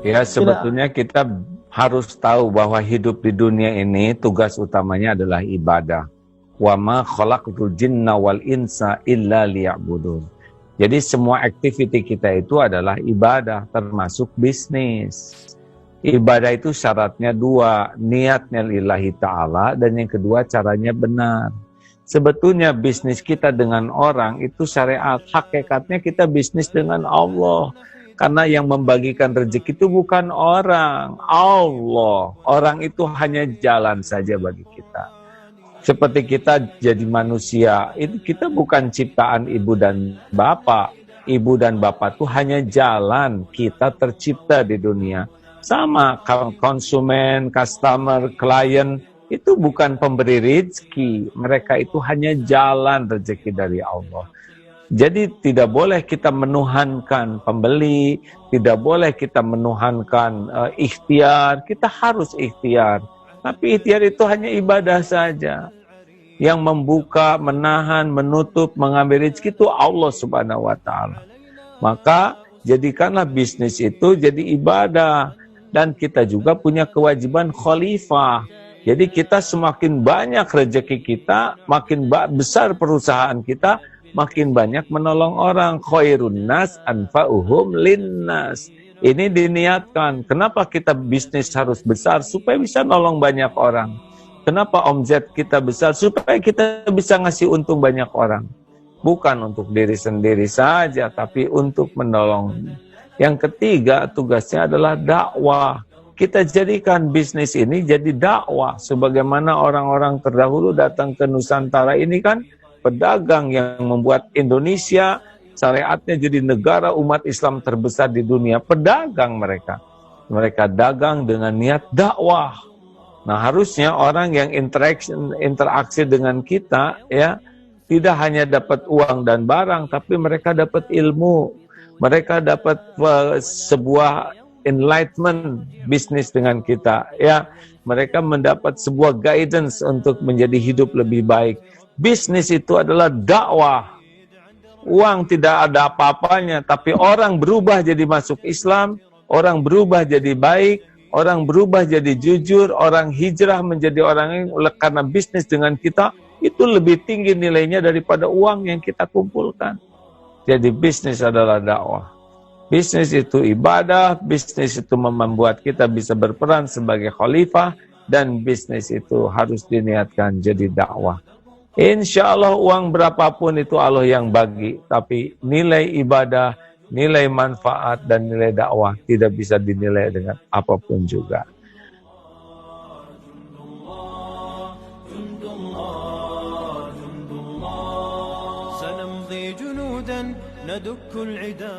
Ya, sebetulnya kita harus tahu bahwa hidup di dunia ini tugas utamanya adalah ibadah. Wa ma khalaqtul jinna wal insa illa liya'budun. Jadi semua aktiviti kita itu adalah ibadah, termasuk bisnis. Ibadah itu syaratnya dua, niatnya lillahi ta'ala, dan yang kedua caranya benar. Sebetulnya bisnis kita dengan orang itu syariat, hakikatnya kita bisnis dengan Allah. Karena yang membagikan rezeki itu bukan orang, Allah. Orang itu hanya jalan saja bagi kita. Seperti kita jadi manusia, itu kita bukan ciptaan ibu dan bapak. Ibu dan bapak itu hanya jalan kita tercipta di dunia. Sama konsumen, customer, klien, itu bukan pemberi rezeki. Mereka itu hanya jalan rezeki dari Allah. Jadi tidak boleh kita menuhankan pembeli, tidak boleh kita menuhankan ikhtiar, kita harus ikhtiar. Tapi ikhtiar itu hanya ibadah saja. Yang membuka, menahan, menutup, mengambil rezeki itu Allah Subhanahu wa Ta'ala. Maka jadikanlah bisnis itu jadi ibadah. Dan kita juga punya kewajiban khalifah. Jadi kita semakin banyak rezeki kita, makin besar perusahaan kita, makin banyak menolong orang. Khairun nas anfa'uhum linnas. Ini diniatkan. Kenapa kita bisnis harus besar? Supaya bisa nolong banyak orang. Kenapa omzet kita besar? Supaya kita bisa ngasih untung banyak orang. Bukan untuk diri sendiri saja, tapi untuk menolong. Yang ketiga, tugasnya adalah dakwah. Kita jadikan bisnis ini jadi dakwah. Sebagaimana orang-orang terdahulu datang ke Nusantara ini kan pedagang yang membuat Indonesia syariatnya jadi negara umat Islam terbesar di dunia. Pedagang mereka. Mereka dagang dengan niat dakwah. Nah, harusnya orang yang interaksi dengan kita ya tidak hanya dapat uang dan barang, tapi mereka dapat ilmu. Mereka dapat sebuah enlightenment bisnis dengan kita ya. Mereka mendapat sebuah guidance untuk menjadi hidup lebih baik. Bisnis itu adalah dakwah. Uang tidak ada apa-apanya, tapi orang berubah jadi masuk Islam, orang berubah jadi baik, orang berubah jadi jujur, orang hijrah menjadi orang yang karena bisnis dengan kita, itu lebih tinggi nilainya daripada uang yang kita kumpulkan. Jadi bisnis adalah dakwah. Bisnis itu ibadah, bisnis itu membuat kita bisa berperan sebagai khalifah, dan bisnis itu harus diniatkan jadi dakwah. Insya Allah uang berapapun itu Allah yang bagi, tapi nilai ibadah, nilai manfaat, dan nilai dakwah tidak bisa dinilai dengan apapun juga. سنمضي جنودا ندك العدا